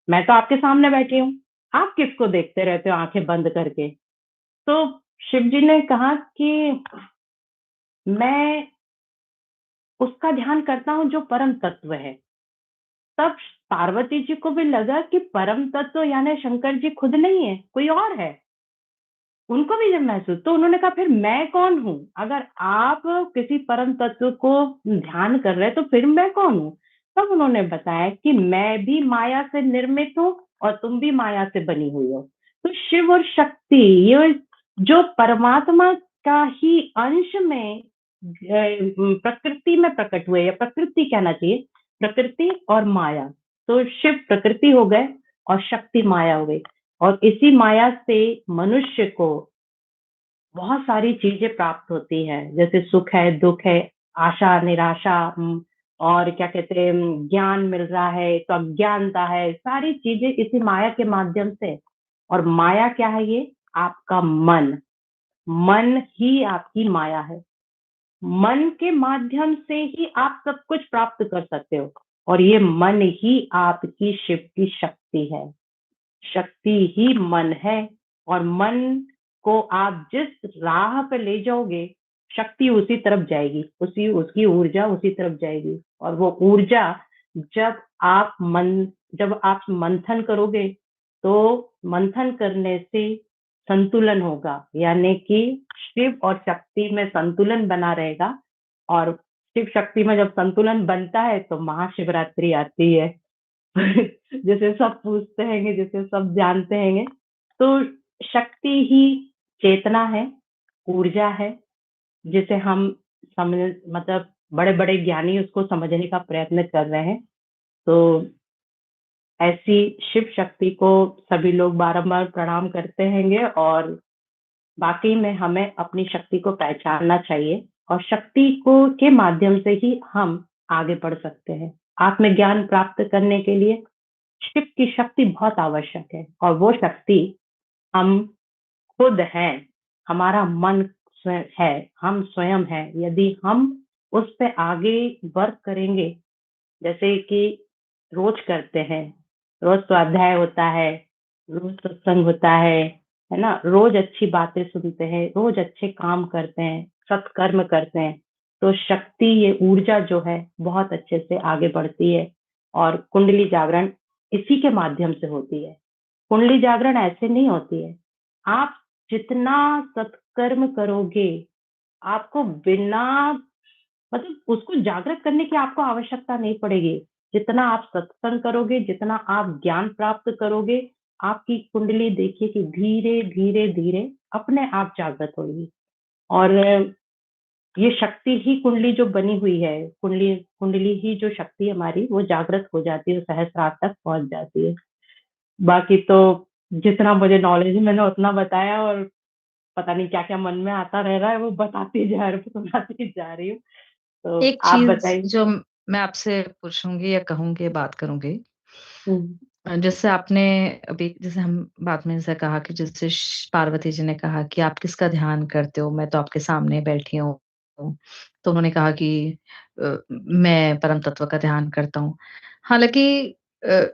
C: मैं तो आपके सामने बैठी हूँ, आप किसको देखते रहते हो आंखें बंद करके? तो शिव जी ने कहा कि मैं उसका ध्यान करता हूँ जो परम तत्व है। तब पार्वती जी को भी लगा कि परम तत्व यानी शंकर जी खुद नहीं है, कोई और है। उनको भी जब महसूस, तो उन्होंने कहा फिर मैं कौन हूँ? अगर आप किसी परम तत्व को ध्यान कर रहे हैं तो फिर मैं कौन हूँ? तब उन्होंने बताया कि मैं भी माया से निर्मित हूँ और तुम भी माया से बनी हुई हो। तो शिव और शक्ति, ये जो परमात्मा का ही अंश में प्रकृति में प्रकट हुए, या प्रकृति कहना चाहिए, प्रकृति और माया। तो शिव प्रकृति हो गए और शक्ति माया हो गई। और इसी माया से मनुष्य को बहुत सारी चीजें प्राप्त होती है, जैसे सुख है, दुख है, आशा, निराशा, और क्या कहते हैं, ज्ञान मिल रहा है तो अज्ञानता है, सारी चीजें इसी माया के माध्यम से। और माया क्या है? ये आपका मन। मन ही आपकी माया है। मन के माध्यम से ही आप सब कुछ प्राप्त कर सकते हो, और ये मन ही आपकी शिव की शक्ति है। शक्ति ही मन है, और मन को आप जिस राह पे ले जाओगे, शक्ति उसी तरफ जाएगी, उसी उसकी ऊर्जा उसी तरफ जाएगी। और वो ऊर्जा जब आप मंथन करोगे, तो मंथन करने से संतुलन होगा, यानी कि शिव और शक्ति में संतुलन बना रहेगा। और शिव शक्ति में जब संतुलन बनता है तो महाशिवरात्रि आती है। जिसे सब पूछते हैं, जिसे सब जानते हैं। तो शक्ति ही चेतना है, ऊर्जा है, जिसे हम समझ, मतलब बड़े बड़े ज्ञानी उसको समझने का प्रयत्न कर रहे हैं। तो ऐसी शिव शक्ति को सभी लोग बारंबार प्रणाम करते हैं, और बाकी में हमें अपनी शक्ति को पहचानना चाहिए, और शक्ति को के माध्यम से ही हम आगे बढ़ सकते हैं। आत्मज्ञान प्राप्त करने के लिए शिव की शक्ति बहुत आवश्यक है, और वो शक्ति हम खुद हैं। हमारा मन स्वयं है, हम स्वयं हैं। यदि हम उस पे आगे वर्क करेंगे, जैसे कि रोज करते हैं, रोज स्वाध्याय होता है, रोज सत्संग होता है ना, रोज अच्छी बातें सुनते हैं, रोज अच्छे काम करते हैं, सत्कर्म करते हैं, तो शक्ति, ये ऊर्जा जो है बहुत अच्छे से आगे बढ़ती है। और कुंडली जागरण इसी के माध्यम से होती है। कुंडली जागरण ऐसे नहीं होती है। आप जितना सत्कर्म करोगे, आपको बिना, मतलब उसको जागृत करने की आपको आवश्यकता नहीं पड़ेगी। जितना आप सत्संग करोगे, जितना आप ज्ञान प्राप्त करोगे, आपकी कुंडली देखिए कि धीरे धीरे धीरे अपने आप जागृत होगी। और ये शक्ति ही, कुंडली जो बनी हुई है, कुंडली कुंडली ही जो शक्ति हमारी, वो जागृत हो जाती है, सहस्रार तक पहुंच जाती है। बाकी तो जितना मुझे नॉलेज है मैंने उतना बताया, और पता नहीं क्या क्या मन में आता रह रहा है, वो सुनाती जा रही हूँ। तो
A: एक
C: आप
A: चीज़
C: बताइए।
A: जो मैं आपसे पूछूँगी या कहूँगी, बात करूँगी।
C: हम्म,
A: जैसे आपने अभी, जैसे हम बात में जैसे कहा कि जैसे पार्वती जी ने कहा कि आप किसका ध्यान करते हो, मैं तो आपके सामने बैठी हूँ। तो उन्होंने कहा कि मैं परम तत्व का ध्यान करता हूँ। हालाँकि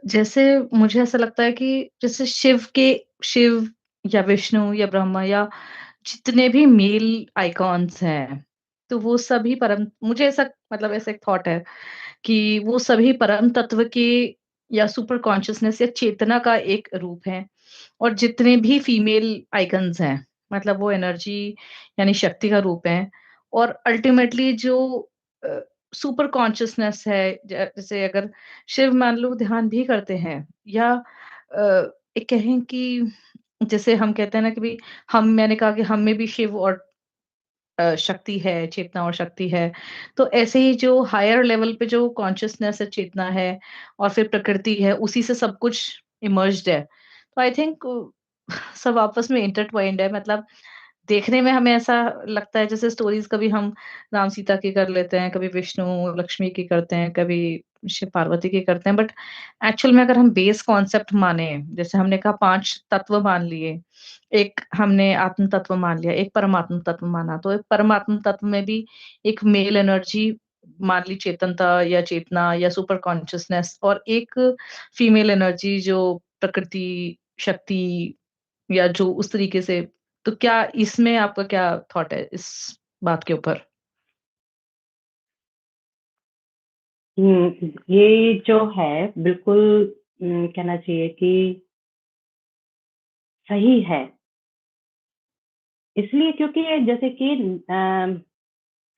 A: जैसे मुझे ऐसा लगता है कि जैसे शिव या विष्णु या ब्रह्मा या जितने भी मेल आइकॉन्स हैं, तो वो सभी परम मुझे ऐसा मतलब ऐसा एक थॉट है कि वो सभी परम तत्व के या सुपर कॉन्शसनेस या चेतना का एक रूप है और जितने भी फीमेल आइकन्स हैं, मतलब वो एनर्जी यानी शक्ति का रूप है और अल्टीमेटली जो अ, सुपर कॉन्शसनेस है जैसे अगर शिव मान लो ध्यान भी करते हैं या एक कहें कि जैसे हम कहते हैं ना कि भाई हम मैंने कहा कि हम में भी शिव और शक्ति है, चेतना और शक्ति है। तो ऐसे ही जो हायर लेवल पे जो कॉन्शसनेस है, चेतना है और फिर प्रकृति है, उसी से सब कुछ इमर्ज्ड है। तो आई थिंक सब आपस में इंटरट्वाइंड है मतलब देखने में हमें ऐसा लगता है जैसे स्टोरीज़ कभी हम राम-सीता की कर लेते हैं, कभी विष्णु-लक्ष्मी की करते हैं, कभी शिव-पार्वती की करते हैं, बट एक्चुअल में अगर हम बेस कॉन्सेप्ट माने, जैसे हमने कहा 5 तत्व मान लिए, एक हमने आत्म तत्व मान लिया, एक परमात्म तत्व माना, तो एक परमात्म तत्व में भी एक मेल एनर्जी मान ली चेतनता या चेतना या सुपर कॉन्शसनेस और एक फीमेल एनर्जी जो प्रकृति, शक्ति या जो उस तरीके से तो क्या इसमें आपका क्या थॉट है इस बात के ऊपर?
C: ये जो है बिल्कुल कहना चाहिए कि सही है। इसलिए क्योंकि ये जैसे कि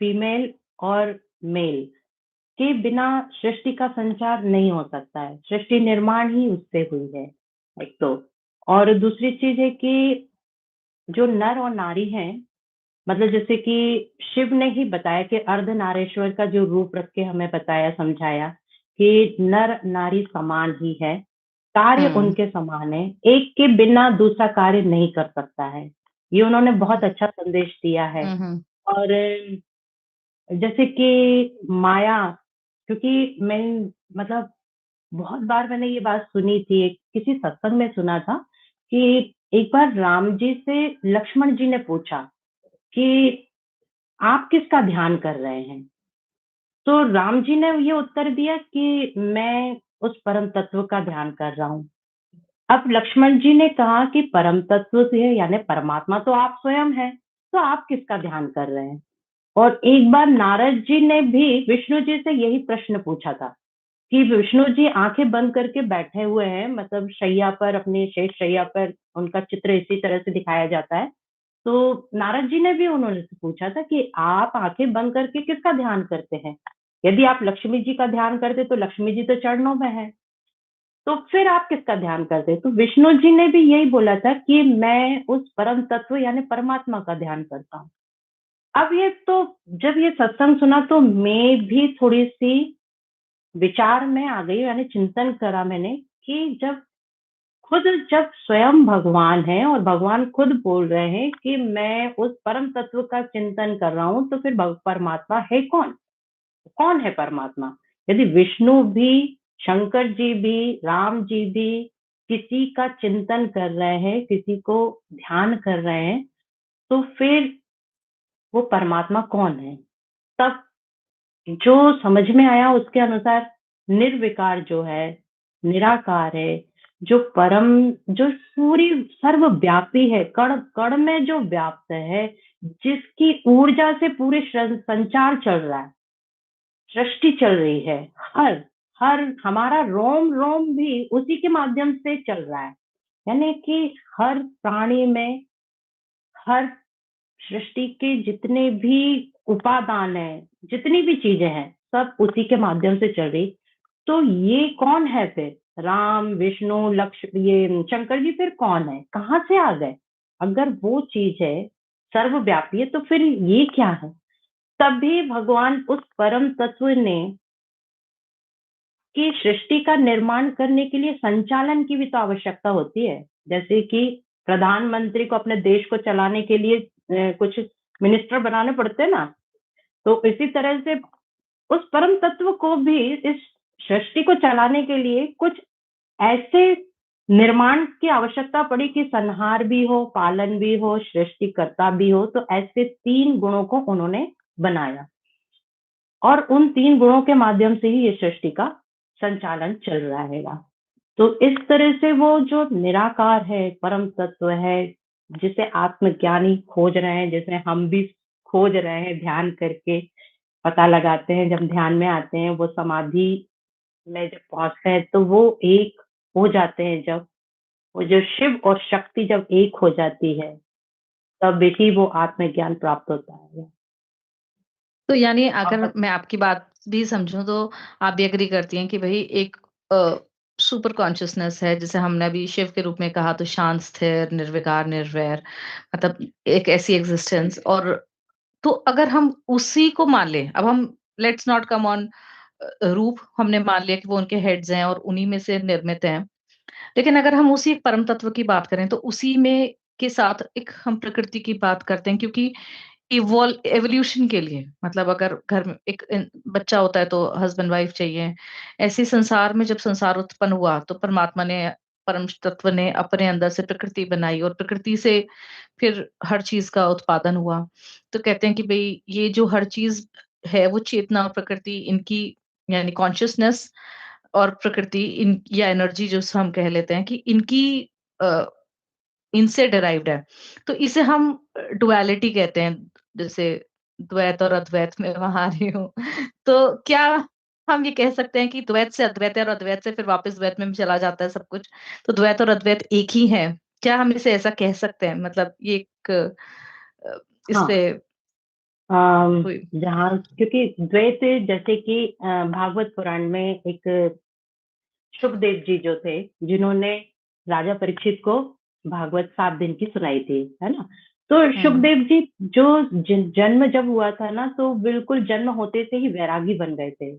C: फीमेल और मेल के बिना सृष्टि का संचार नहीं हो सकता है। सृष्टि निर्माण ही उससे हुई है, एक तो। और दूसरी चीज़ है कि जो नर और नारी हैं, मतलब जैसे कि शिव ने ही बताया कि अर्धनारीश्वर का जो रूप रख के हमें बताया, समझाया कि नर नारी समान ही है, कार्य
A: हुँ।
C: उनके समान है, एक के बिना दूसरा कार्य नहीं कर सकता है। ये उन्होंने बहुत अच्छा संदेश दिया है।
A: हुँ, हुँ।
C: और जैसे कि माया, क्योंकि मैं मतलब बहुत बार मैंने ये बात सुनी थी, किसी सत्संग में सुना था कि एक बार राम जी से लक्ष्मण जी ने पूछा कि आप किसका ध्यान कर रहे हैं? तो राम जी ने ये उत्तर दिया कि मैं उस परम तत्व का ध्यान कर रहा हूँ। अब लक्ष्मण जी ने कहा कि परम तत्व से यानी परमात्मा तो आप स्वयं हैं, तो आप किसका ध्यान कर रहे हैं? और एक बार नारद जी ने भी विष्णु जी से यही प्रश्न पूछा था कि विष्णु जी आंखें बंद करके बैठे हुए हैं, मतलब शैया पर, अपनी शेष शैया पर उनका चित्र इसी तरह से दिखाया जाता है। तो नारद जी ने भी उन्होंने से पूछा था कि आप आंखें बंद करके किसका ध्यान करते हैं? यदि आप लक्ष्मी जी का ध्यान करते तो लक्ष्मी जी तो चरणों में है, तो फिर आप किसका ध्यान करते? तो विष्णु जी ने भी यही बोला था कि मैं उस परम तत्व यानी परमात्मा का ध्यान करता हूँ। अब ये तो जब ये सत्संग सुना तो मैं भी थोड़ी सी विचार में आ गई, यानी चिंतन करा मैंने कि जब स्वयं भगवान है और भगवान खुद बोल रहे हैं कि मैं उस परम तत्व का चिंतन कर रहा हूँ, तो फिर परमात्मा है कौन? कौन है परमात्मा? यदि विष्णु भी, शंकर जी भी, राम जी भी किसी का चिंतन कर रहे हैं, किसी को ध्यान कर रहे हैं, तो फिर वो परमात्मा कौन है? तब जो समझ में आया उसके अनुसार निर्विकार जो है, निराकार है, जो परम, जो पूरी सर्वव्यापी है, कण कण में जो व्याप्त है, जिसकी ऊर्जा से पूरे संचार चल रहा है, सृष्टि चल रही है, हर हर हमारा रोम रोम भी उसी के माध्यम से चल रहा है। यानी कि हर प्राणी में, हर सृष्टि के जितने भी उपादान हैं, जितनी भी चीजें हैं, सब उसी के माध्यम से चल रही। तो ये कौन है फिर? राम, विष्णु, ये शंकर जी फिर कौन है? कहाँ से आ गए? अगर वो चीज है, सर्वव्यापी है, तो फिर ये क्या है? तभी भगवान उस परम तत्व ने कि सृष्टि का निर्माण करने के लिए संचालन की भी तो आवश्यकता होती है। जैसे कि प्रधानमंत्री को अपने देश को चलाने के लिए कुछ मिनिस्टर बनाने पड़ते हैं ना, तो इसी तरह से उस परम तत्व को भी इस सृष्टि को चलाने के लिए कुछ ऐसे निर्माण की आवश्यकता पड़ी कि संहार भी हो, पालन भी हो, सृष्टिकर्ता भी हो। तो ऐसे 3 गुणों को उन्होंने बनाया और उन 3 गुणों के माध्यम से ही ये सृष्टि का संचालन चल रहा रहेगा। तो इस तरह से वो जो निराकार है, परम तत्व है, जिसे आत्मज्ञानी खोज रहे हैं, जिसे हम भी खोज रहे हैं, ध्यान करके पता लगाते हैं, जब ध्यान में आते हैं, वो समाधि में जब पहुंचते हैं तो वो एक हो जाते हैं। जब वो जो शिव और शक्ति जब एक हो जाती है, तब ही वो आत्मज्ञान प्राप्त होता है।
A: तो यानी
C: अब
A: अगर मैं आपकी बात भी समझूं तो आप भी एग्री करती हैं कि भाई एक सुपर कॉन्शियसनेस है, जिसे हमने अभी शिव के रूप में कहा, तो शांत, स्थिर, निर्विकार, निर्वैर, मतलब एक ऐसी एग्जिस्टेंस। और तो अगर हम उसी को मान लें, अब हम लेट्स नॉट कम ऑन रूप, हमने मान लिया कि वो उनके हेड्स हैं और उन्हीं में से निर्मित हैं। लेकिन अगर हम उसी एक परम तत्व की बात करें तो उसी में के साथ एक हम प्रकृति की बात करते हैं, क्योंकि एवोल्यूशन के लिए, मतलब अगर घर में एक बच्चा होता है तो हस्बैंड वाइफ चाहिए। ऐसे संसार में जब संसार उत्पन्न हुआ तो परमात्मा ने, परम तत्व ने अपने अंदर से प्रकृति बनाई और प्रकृति से फिर हर चीज का उत्पादन हुआ। तो कहते हैं कि भाई ये जो हर चीज है वो चेतना और प्रकृति इनकी, यानी कॉन्शियसनेस और प्रकृति इन या एनर्जी जो हम कह लेते हैं कि इनकी इनसे डिराइव्ड है। तो इसे हम डुअलिटी कहते हैं, जैसे द्वैत और अद्वैत में वहां आ रही हूँ। तो क्या हम ये कह सकते हैं कि द्वैत से अद्वैत है और अद्वैत से फिर वापस द्वैत में चला जाता है सब कुछ, तो द्वैत और अद्वैत एक ही है? क्या हम इसे ऐसा कह सकते हैं? मतलब ये एक इस
C: हाँ,
A: पे कोई।
C: जहाँ क्योंकि द्वैत, जैसे कि भागवत पुराण में एक सुखदेव जी जो थे, जिन्होंने राजा परीक्षित को भागवत 7 दिन की सुनाई थी, है ना? तो
A: हुँ,
C: सुखदेव जी जो जन्म जब हुआ था ना, तो बिल्कुल जन्म होते से ही वैरागी बन गए थे,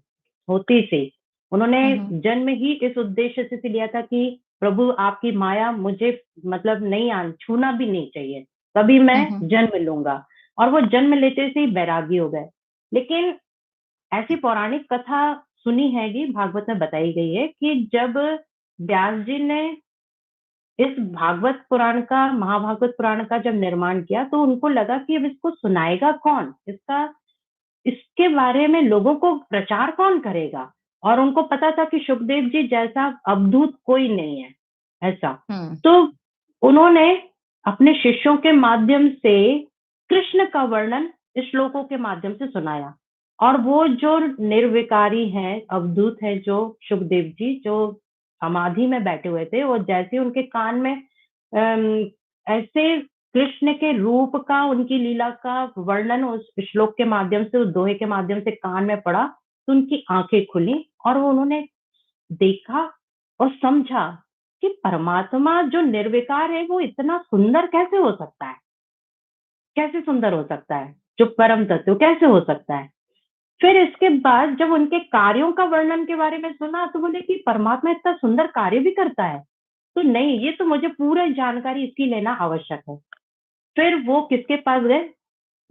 C: होते से। उन्होंने
A: हुँ, हुँ,
C: जन्म ही इस उद्देश्य से लिया था कि प्रभु आपकी माया मुझे मतलब नहीं छूना भी नहीं चाहिए, तभी मैं
A: हुँ, हुँ,
C: जन्म लूंगा। और वो जन्म लेते से ही वैरागी हो गए। लेकिन ऐसी पौराणिक कथा सुनी है कि भागवत में बताई गई है कि जब व्यास जी ने इस भागवत पुराण का, महाभागवत पुराण का जब निर्माण किया, तो उनको लगा कि अब इसको सुनाएगा कौन, इसका इसके बारे में लोगों को प्रचार कौन करेगा। और उनको पता था कि सुखदेव जी जैसा अवधूत कोई नहीं है ऐसा।
A: हुँ,
C: तो उन्होंने अपने शिष्यों के माध्यम से कृष्ण का वर्णन इस श्लोकों के माध्यम से सुनाया। और वो जो निर्विकारी हैं, अवधूत है, जो सुखदेव जी जो समाधि में बैठे हुए थे, वो जैसे उनके कान में ऐसे कृष्ण के रूप का, उनकी लीला का वर्णन उस श्लोक के माध्यम से, उस दोहे के माध्यम से कान में पड़ा, तो उनकी आंखें खुली और उन्होंने देखा और समझा कि परमात्मा जो निर्विकार है, वो इतना सुंदर कैसे हो सकता है? कैसे सुंदर हो सकता है? जो परम तत्व कैसे हो सकता है? फिर इसके बाद जब उनके कार्यों का वर्णन के बारे में सुना, तो बोले कि परमात्मा इतना सुंदर कार्य भी करता है। तो नहीं, ये तो मुझे पूरी जानकारी इसकी लेना आवश्यक है। फिर वो किसके पास गए?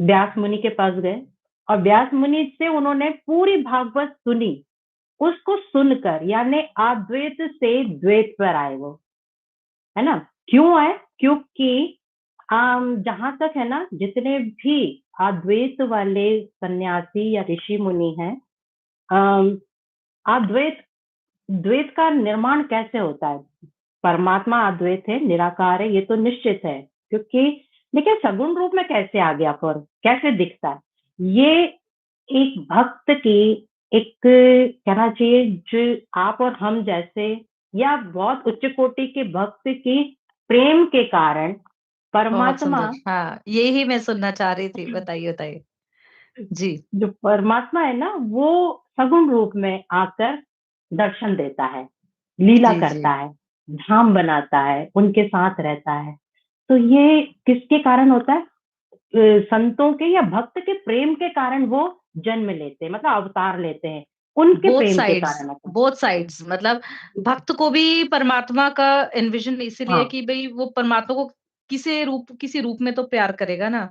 C: व्यास मुनि के पास गए। और व्यास मुनि से उन्होंने पूरी भागवत सुनी। उसको सुनकर, यानी अद्वैत से द्वैत पर आए वो, है ना? क्यों आए? क्योंकि जहां तक है ना, जितने भी अद्वैत वाले सन्यासी या ऋषि मुनि हैं, अद्वैत द्वैत का निर्माण कैसे होता है? परमात्मा अद्वैत है, निराकार है, ये तो निश्चित है। क्योंकि देखिए, सगुण रूप में कैसे आ गया, फिर कैसे दिखता है? ये एक भक्त की, एक कहना चाहिए जो आप और हम जैसे या बहुत उच्च कोटि के भक्त की प्रेम के कारण
A: बहुत
C: परमात्मा,
A: सुंदर। हाँ, यही मैं सुनना चाह रही थी। बताइए, बताइए। जी।
C: जो परमात्मा है ना, वो सगुण रूप में आकर दर्शन देता है, लीला
A: जी, जी।
C: करता है, धाम बनाता है, उनके साथ रहता है। तो ये किसके कारण होता है? संतों के या भक्त के प्रेम के कारण वो जन्म लेते हैं, मतलब अवतार लेते हैं, उनके प्रेम के कारण होता है।
A: बोथ साइड्स, मतलब भक्त को भी परमात्मा का एनविजन इसीलिए
C: हाँ,
A: कि भई वो परमात्मा को किसी रूप में तो प्यार करेगा ना।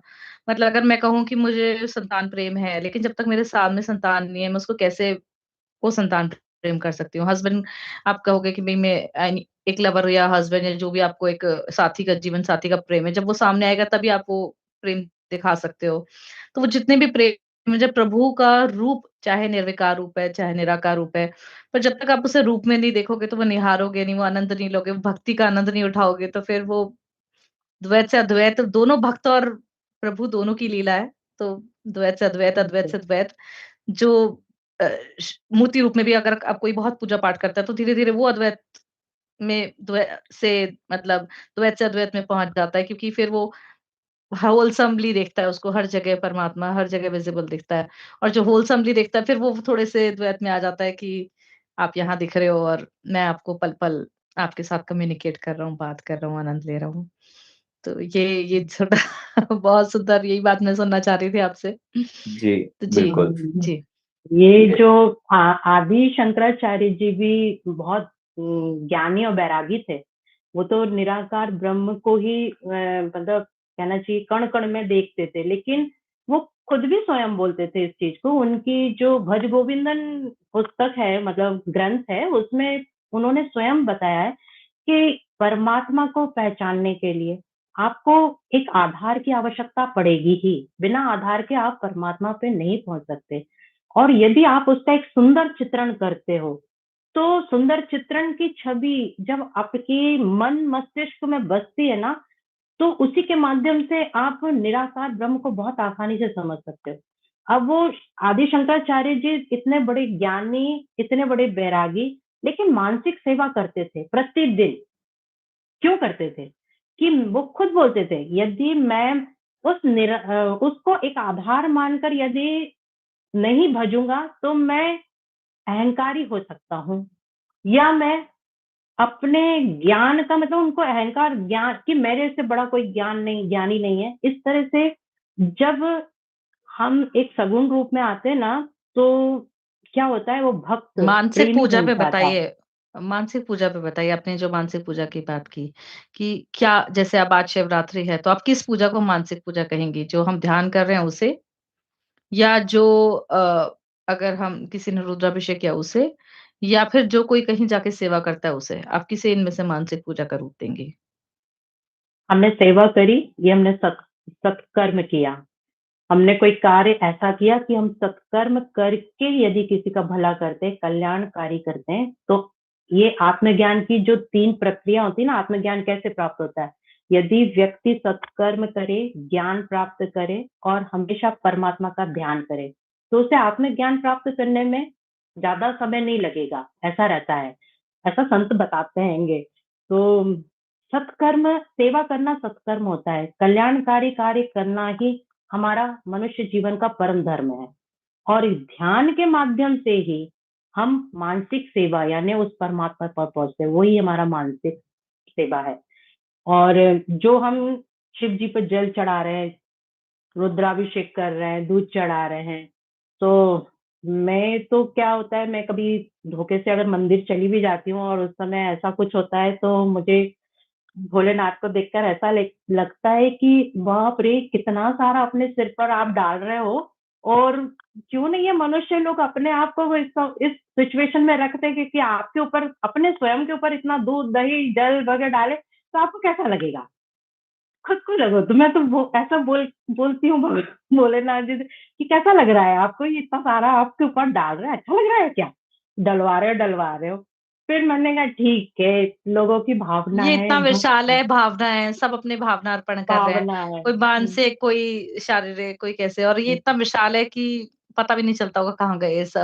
A: मतलब अगर मैं कहूँ कि मुझे संतान प्रेम है, लेकिन जब तक मेरे सामने संतान नहीं है, मैं उसको कैसे वो संतान प्रेम कर सकती हूँ। हस्बैंड, आप कहोगे कि भई मैं एक लवर या हस्बैंड या जो भी आपको एक साथी का, जीवन साथी का प्रेम है, जब वो सामने आएगा तभी आप वो प्रेम दिखा सकते हो। तो वो जितने भी प्रेम, जब प्रभु का रूप चाहे निर्विकार रूप है, चाहे निराकार रूप है। पर जब तक आप उसे रूप में नहीं देखोगे तो वो निहारोगे नहीं, वो आनंद नहीं लोगे, भक्ति का आनंद नहीं उठाओगे, तो फिर वो द्वैत से अद्वैत, दोनों भक्त और प्रभु दोनों की लीला है। तो द्वैत से अद्वैत, अद्वैत से
C: बिल्कुल।
A: द्वैत, जो मूर्ति रूप में भी अगर आप कोई बहुत पूजा पाठ करता है तो धीरे-धीरे वो अद्वैत में से मतलब द्वैत से अद्वैत में पहुँच जाता है, क्योंकि फिर वो होलसमली देखता है उसको, हर जगह परमात्मा हर जगह विजिबल दिखता है। और जो होलसमली देखता है फिर वो थोड़े से द्वैत में आ जाता है कि आप यहाँ दिख रहे हो और मैं आपको पल-पल आपके साथ कम्युनिकेट कर रहा हूँ, बात कर रहा हूँ, आनंद ले रहा हूँ। तो ये छोटा बहुत सुंदर यही बात मैं सुनना चाह रही थी आपसे।
B: जी,
A: तो जी,
B: बिल्कुल।
A: जी।
C: ये
B: ये
C: जो आदि शंकराचार्य जी भी बहुत ज्ञानी और बैरागी थे। वो तो निराकार ब्रह्म को ही मतलब कहना चाहिए कण-कण में देखते थे, लेकिन वो खुद भी स्वयं बोलते थे इस चीज़ को। उनकी जो भज गोविंदन पुस्तक है, मतलब ग्रंथ है, उसमें उन्होंने स्वयं बताया है कि परमात्मा को पहचानने के लिए आपको एक आधार की आवश्यकता पड़ेगी ही। बिना आधार के आप परमात्मा पे नहीं पहुँच सकते। और यदि आप उसका एक सुंदर चित्रण करते हो, तो सुंदर चित्रण की छवि जब आपके मन मस्तिष्क में बसती है ना, तो उसी के माध्यम से आप निराकार ब्रह्म को बहुत आसानी से समझ सकते हो। अब वो आदि शंकराचार्य जी इतने बड़े ज्ञानी, इतने बड़े बैरागी, लेकिन मानसिक सेवा करते थे प्रतिदिन। क्यों करते थे? कि वो खुद बोलते थे, यदि मैं उसको एक आधार मानकर यदि नहीं भजूंगा तो मैं अहंकारी हो सकता हूँ, या मैं अपने ज्ञान का मतलब उनको अहंकार ज्ञान कि मेरे से बड़ा कोई ज्ञानी नहीं है, इस तरह से जब हम एक सगुण रूप में आते हैं ना, तो क्या होता है, वो भक्त
A: मानसिक
C: प्रेमी
A: पूजा
C: बन
A: पे
C: जाता है।
A: बताइए, मानसिक पूजा पे बताइए, आपने जो मानसिक पूजा की बात की, कि क्या जैसे अब आज शिवरात्रि है, तो आप किस पूजा को मानसिक पूजा कहेंगी? जो हम ध्यान कर रहे हैं उसे, या जो अगर हम किसी ने रुद्राभिषेक किया उसे, या फिर जो कोई कहीं जाके सेवा करता है उसे? आप किसे इनमें से मानसिक पूजा का रूप देंगी?
C: हमने सेवा करी, ये हमने सत्कर्म किया। हमने कोई कार्य ऐसा किया कि हम सत्कर्म करके यदि किसी का भला करते हैं, कल्याणकारी करते हैं, तो ये आत्मज्ञान की जो 3 प्रक्रिया होती है ना, आत्मज्ञान कैसे प्राप्त होता है? यदि व्यक्ति सत्कर्म करे, ज्ञान प्राप्त करे और हमेशा परमात्मा का ध्यान करे, तो उसे आत्मज्ञान प्राप्त करने में ज़्यादा समय नहीं लगेगा, ऐसा रहता है। ऐसा संत बताते हैंगे। तो सत्कर्म, सेवा करना सत्कर्म होता है। कल्याणकारी कार्य करना ही हमारा मनुष्य जीवन का परम धर्म है। और इस ध्यान के माध्यम से ही हम मानसिक सेवा यानी उस परमात्मा पर पहुंचते हैं, वही हमारा मानसिक सेवा है। और जो हम शिव जी पर जल चढ़ा रहे हैं, रुद्राभिषेक कर रहे हैं, दूध चढ़ा रहे हैं, तो मैं तो क्या होता है, मैं कभी धोखे से अगर मंदिर चली भी जाती हूँ और उस समय ऐसा कुछ होता है, तो मुझे भोलेनाथ को देखकर ऐसा लगता है कि बाप रे, कितना सारा अपने सिर पर आप डाल रहे हो। और क्यों नहीं ये मनुष्य लोग अपने आप को इस सिचुएशन में रखते हैं कि आपके ऊपर, अपने स्वयं के ऊपर इतना दूध दही जल वगैरह डाले, तो आपको कैसा लगेगा? खुद को लगो। तो मैं तो ऐसा बोलती हूँ भोलेनाथ जी से कि कैसा लग रहा है आपको, ये इतना सारा आपके ऊपर डाल रहा है, अच्छा लग रहा है क्या? डलवा रहे हो। फिर मैंने कहा ठीक है, लोगों की भावना
A: ये
C: है,
A: इतना विशाल
C: भक्त
A: है, भावना है, सब अपने भावना अर्पण कर रहे हैं।
C: भावना है।
A: कोई मानसिक, कोई शारीरिक, कोई कैसे, और ये इतना विशाल है कि पता भी नहीं चलता होगा कहाँ गए सब।